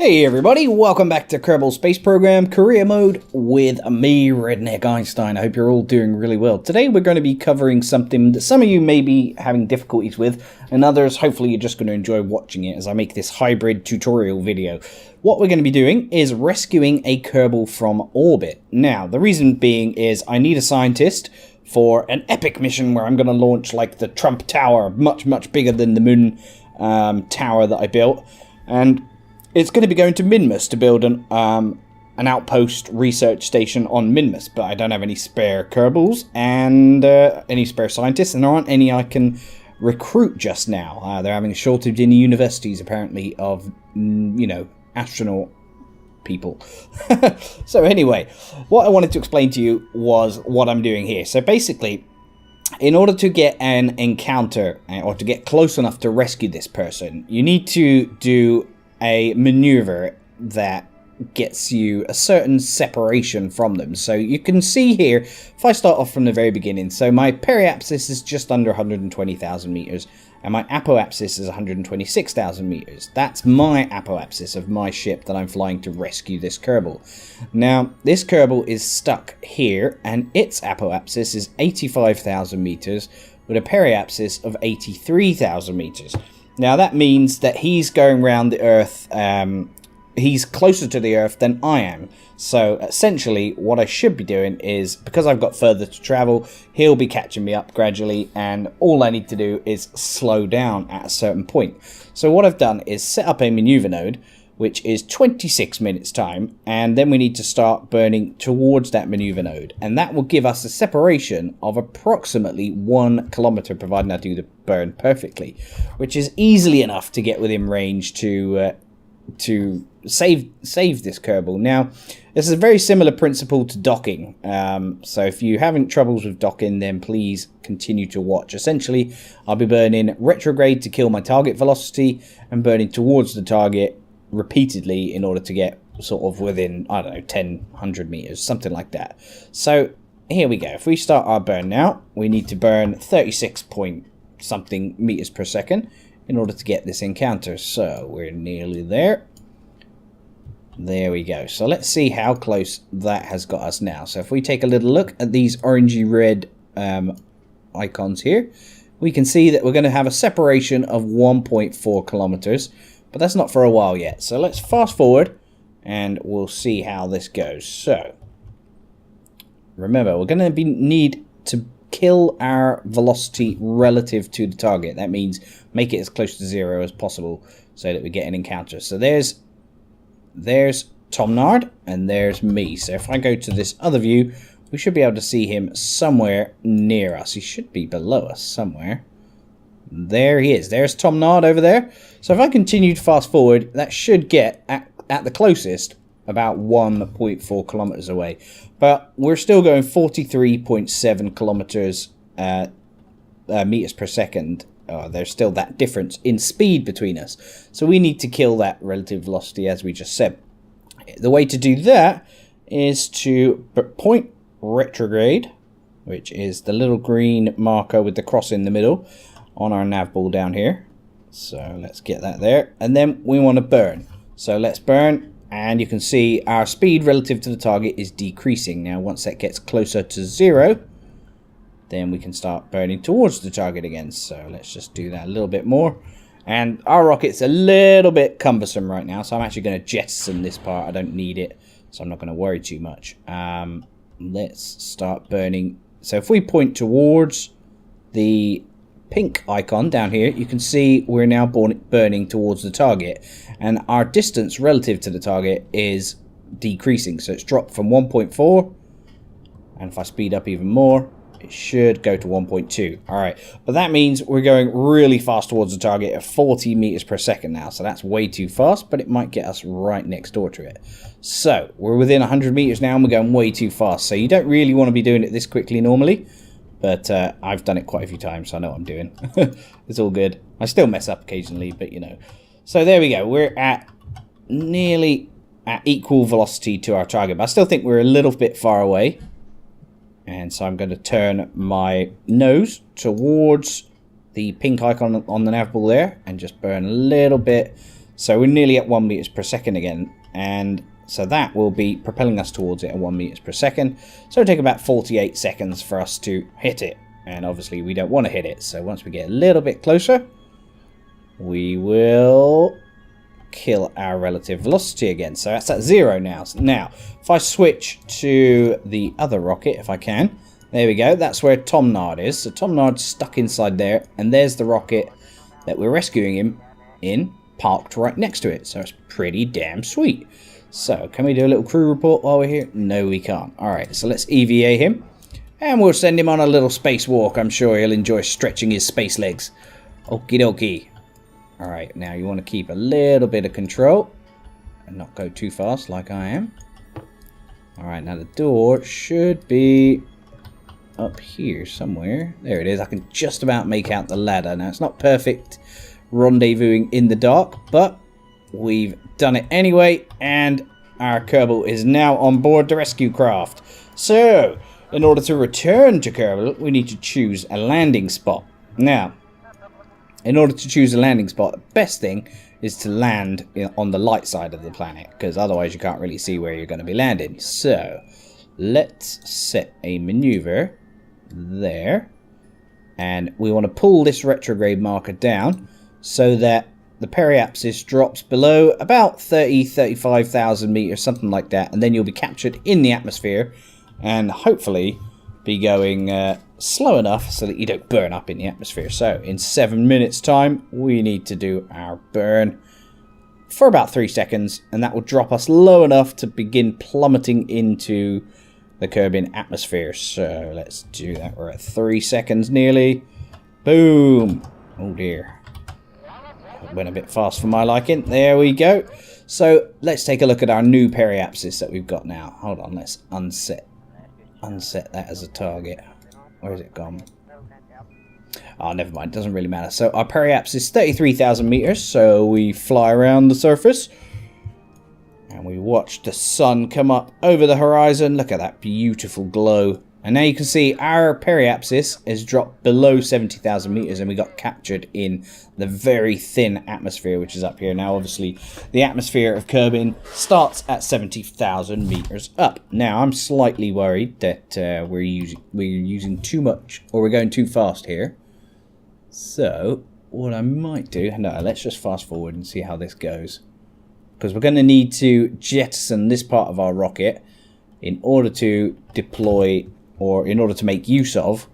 Hey everybody, welcome back to Kerbal Space Program Career Mode with me, REinstein. I hope you're all doing really well. Today we're going to be covering something that some of you may be having difficulties with, and others, hopefully you're just going to enjoy watching it as I make this hybrid tutorial video. What we're going to be doing is rescuing a Kerbal from orbit. Now, the reason being is I need a scientist for an epic mission where I'm going to launch like the Trump Tower, much bigger than the moon tower that I built, and it's going to be going to Minmus to build an outpost research station on Minmus, but I don't have any spare Kerbals and any spare scientists, and there aren't any I can recruit just now. They're having a shortage in the universities, apparently, of, you know, astronaut people. So anyway, what I wanted to explain to you was what I'm doing here. So basically, in order to get an encounter, or to get close enough to rescue this person, you need to do a maneuver that gets you a certain separation from them. So you can see here, if I start off from the very beginning, so my periapsis is just under 120,000 meters, and my apoapsis is 126,000 meters. That's my apoapsis of my ship that I'm flying to rescue this Kerbal. Now, this Kerbal is stuck here, and its apoapsis is 85,000 meters, with a periapsis of 83,000 meters. Now that means that he's going around the Earth, he's closer to the Earth than I am. So essentially what I should be doing is, because I've got further to travel, he'll be catching me up gradually, and all I need to do is slow down at a certain point. So what I've done is set up a maneuver node, which is 26 minutes time, and then we need to start burning towards that maneuver node, and that will give us a separation of approximately 1 kilometer, providing I do the burn perfectly, which is easily enough to get within range to save this Kerbal. Now, this is a very similar principle to docking, so if you haven't troubles with docking, then please continue to watch. Essentially, I'll be burning retrograde to kill my target velocity, and burning towards the target repeatedly in order to get sort of within, I don't know, 100 meters, something like that. So here we go. If we start our burn now, we need to burn 36 point something meters per second in order to get this encounter. So we're nearly there. There we go. So let's see how close that has got us now. So if we take a little look at these orangey red icons here, we can see that we're going to have a separation of 1.4 kilometers. But that's not for a while yet. So let's fast forward and we'll see how this goes. So remember, we're going to need to kill our velocity relative to the target. That means make it as close to 0 as possible so that we get an encounter. So there's Tom Nard and there's me. So if I go to this other view, we should be able to see him somewhere near us. He should be below us somewhere. There he is. There's Tom Nard over there. So if I continue to fast forward, that should get, at the closest, about 1.4 kilometers away. But we're still going 43.7 kilometers meters per second. There's still that difference in speed between us. So we need to kill that relative velocity, as we just said. The way to do that is to point retrograde, which is the little green marker with the cross in the middle, on our nav ball down here. So let's get that there, and then we want to burn. So let's burn, and you can see our speed relative to the target is decreasing. Now once that gets closer to 0, then we can start burning towards the target again. So let's just do that a little bit more. And our rocket's a little bit cumbersome right now, so I'm actually going to jettison this part. I don't need it, so I'm not going to worry too much. Let's start burning. So if we point towards the pink icon down here, you can see we're now burning towards the target, and our distance relative to the target is decreasing. So it's dropped from 1.4, and if I speed up even more, it should go to 1.2. Alright, but that means we're going really fast towards the target at 40 meters per second now. So that's way too fast, but it might get us right next door to it. So we're within 100 meters now, and we're going way too fast. So you don't really want to be doing it this quickly normally. But I've done it quite a few times, so I know what I'm doing. It's all good. I still mess up occasionally, but you know. So there we go. We're at nearly at equal velocity to our target. But I still think we're a little bit far away. And so I'm going to turn my nose towards the pink icon on the nav ball there, and just burn a little bit So we're nearly at 1 meters per second again, and so that will be propelling us towards it at 1 meters per second. So it'll take about 48 seconds for us to hit it, and obviously we don't want to hit it. So once we get a little bit closer, we will kill our relative velocity again. So that's at 0 now. Now, if I switch to the other rocket, if I can, there we go. That's where Tom Nard is. So Tom Nard's stuck inside there, and there's the rocket that we're rescuing him in, parked right next to it. So it's pretty damn sweet. So, can we do a little crew report while we're here? No, we can't. Alright, so let's EVA him. And we'll send him on a little space walk. I'm sure he'll enjoy stretching his space legs. Okie dokie. Alright, now you want to keep a little bit of control. And not go too fast like I am. Alright, now the door should be up here somewhere. There it is. I can just about make out the ladder. Now, it's not perfect rendezvousing in the dark, but we've done it anyway, and our Kerbal is now on board the rescue craft. So, in order to return to Kerbal, we need to choose a landing spot. Now, in order to choose a landing spot, the best thing is to land on the light side of the planet, because otherwise you can't really see where you're going to be landing. So, let's set a maneuver there, and we want to pull this retrograde marker down so that the periapsis drops below about 35,000 meters, something like that, and then you'll be captured in the atmosphere and hopefully be going slow enough so that you don't burn up in the atmosphere. So in 7 minutes time, we need to do our burn for about 3 seconds, and that will drop us low enough to begin plummeting into the Kerbin atmosphere. So let's do that. We're at 3 seconds nearly. Boom. Oh dear. Went a bit fast for my liking. There we go. So let's take a look at our new periapsis that we've got now. Hold on, let's unset that as a target. Where has it gone? Oh, never mind, doesn't really matter. So our periapsis is 33,000 meters, so we fly around the surface and we watch the sun come up over the horizon. Look at that beautiful glow. And now you can see our periapsis has dropped below 70,000 meters, and we got captured in the very thin atmosphere, which is up here. Now, obviously, the atmosphere of Kerbin starts at 70,000 meters up. Now, I'm slightly worried that we're using too much, or we're going too fast here. So, what I might do... No, let's just fast forward and see how this goes. Because we're going to need to jettison this part of our rocket in order to deploy... or in order to make use of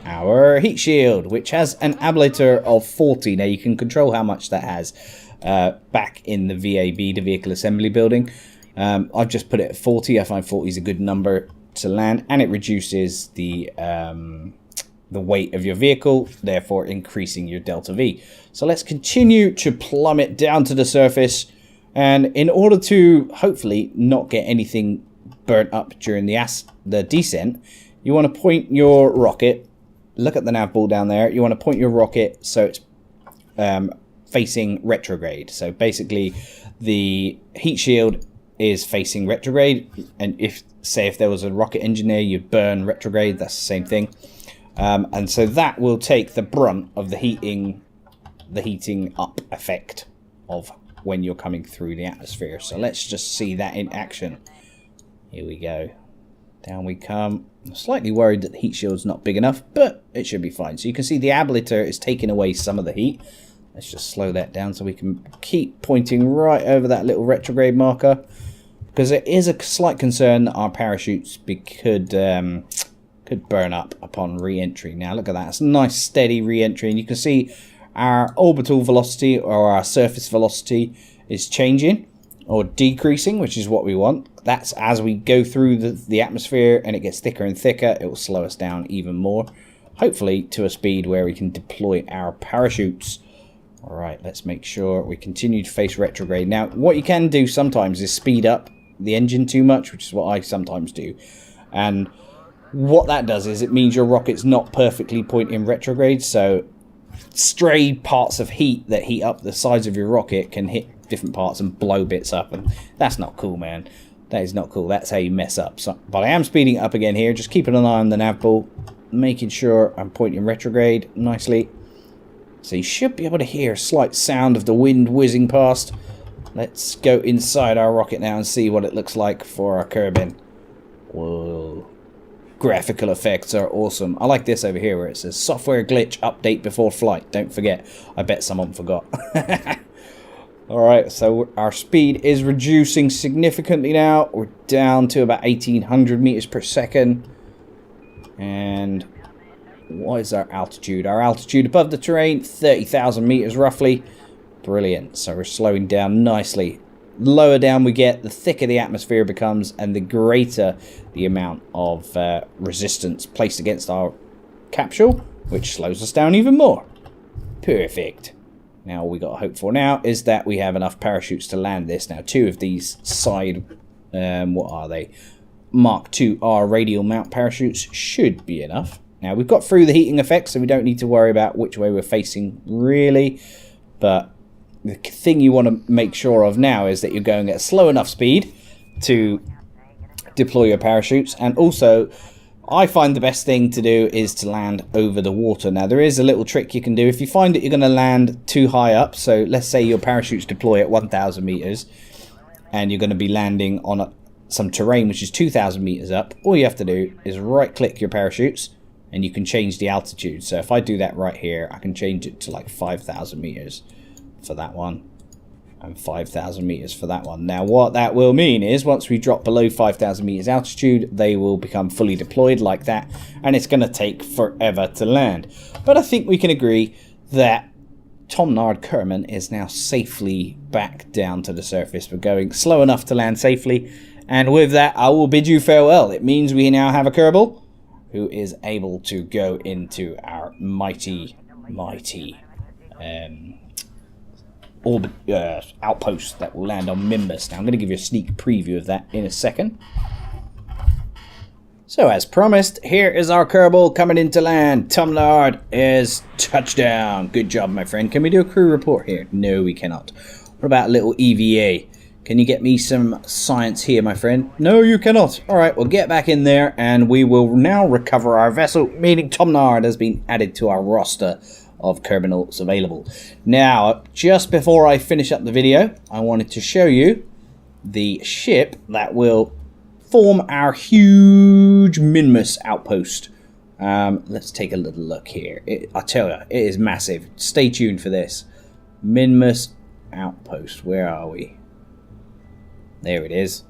our heat shield, which has an ablator of 40. Now you can control how much that has back in the VAB, the Vehicle Assembly Building. I've just put it at 40. I find 40 is a good number to land, and it reduces the weight of your vehicle, therefore increasing your delta V. So let's continue to plummet down to the surface, and in order to hopefully not get anything burnt up during the descent, you want to point your rocket, look at the nav ball down there, you want to point your rocket so it's facing retrograde. So basically the heat shield is facing retrograde, and if there was a rocket engine there, you'd burn retrograde. That's the same thing. And so that will take the brunt of the heating up effect of when you're coming through the atmosphere. So let's just see that in action. Here we go. Down we come. I'm slightly worried that the heat shield's not big enough, but it should be fine. So you can see the ablator is taking away some of the heat. Let's just slow that down so we can keep pointing right over that little retrograde marker, because there is a slight concern that our parachutes could burn up upon re-entry. Now look at that. It's a nice steady re-entry, and you can see our orbital velocity, or our surface velocity, is changing or decreasing, which is what we want. That's as we go through the atmosphere and it gets thicker and thicker, it will slow us down even more, hopefully to a speed where we can deploy our parachutes. Alright, let's make sure we continue to face retrograde. Now, what you can do sometimes is speed up the engine too much, which is what I sometimes do. And what that does is it means your rocket's not perfectly pointing retrograde, so stray parts of heat that heat up the sides of your rocket can hit different parts and blow bits up, and that's not cool, man. That is not cool. That's how you mess up. So, but I am speeding up again here, just keeping an eye on the nav ball, making sure I'm pointing retrograde nicely. So you should be able to hear a slight sound of the wind whizzing past. Let's go inside our rocket now and see what it looks like for our Kerbin. Whoa. Graphical effects are awesome. I like this over here where it says software glitch update before flight. Don't forget. I bet someone forgot. Alright, so our speed is reducing significantly now. We're down to about 1800 meters per second. And what is our altitude? Our altitude above the terrain, 30,000 meters roughly. Brilliant. So we're slowing down nicely. The lower down we get, the thicker the atmosphere becomes, and the greater the amount of resistance placed against our capsule, which slows us down even more. Perfect. Now all we got to hope for now is that we have enough parachutes to land this. Now 2 of these side, what are they? Mark II-R radial mount parachutes should be enough. Now we've got through the heating effects, so we don't need to worry about which way we're facing really, but the thing you want to make sure of now is that you're going at a slow enough speed to deploy your parachutes. And also, I find the best thing to do is to land over the water. Now, there is a little trick you can do. If you find that you're going to land too high up, so let's say your parachutes deploy at 1,000 meters, and you're going to be landing on some terrain which is 2,000 meters up, all you have to do is right-click your parachutes, and you can change the altitude. So if I do that right here, I can change it to like 5,000 meters. For that one, and 5,000 meters for that one. Now what that will mean is once we drop below 5,000 meters altitude, they will become fully deployed like that, and it's going to take forever to land. But I think we can agree that Tom Nard Kerman is now safely back down to the surface. We're going slow enough to land safely, and with that I will bid you farewell. It means we now have a Kerbal who is able to go into our mighty outpost that will land on Mimbus. Now I'm going to give you a sneak preview of that in a second. So as promised, here is our Kerbal coming into land. Tom Nard is touchdown. Good job, my friend. Can we do a crew report here? No, we cannot. What about a little EVA? Can you get me some science here, my friend? No, you cannot. Alright, we'll get back in there and we will now recover our vessel, meaning Tom Nard has been added to our roster of Kerbinals available. Now, just before I finish up the video, I wanted to show you the ship that will form our huge Minmus outpost. Let's take a little look here. I tell you, it is massive. Stay tuned for this. Minmus outpost. Where are we? There it is.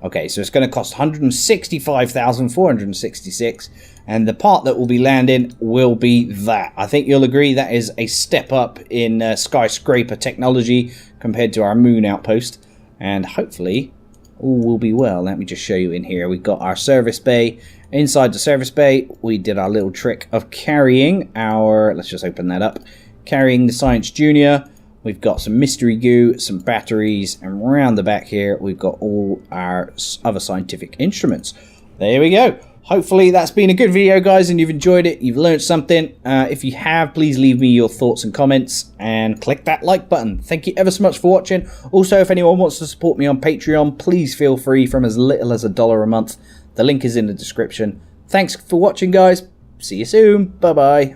Okay, so it's going to cost 165,466, and the part that will be landing will be that. I think you'll agree that is a step up in skyscraper technology compared to our moon outpost, and hopefully all will be well. Let me just show you in here. We've got our service bay. Inside the service bay, we did our little trick of carrying our, let's just open that up, carrying the Science Junior. We've got some mystery goo, some batteries, and around the back here, we've got all our other scientific instruments. There we go. Hopefully that's been a good video, guys, and you've enjoyed it. You've learned something. If you have, please leave me your thoughts and comments, and click that like button. Thank you ever so much for watching. Also, if anyone wants to support me on Patreon, please feel free from as little as $1 a month. The link is in the description. Thanks for watching, guys. See you soon. Bye-bye.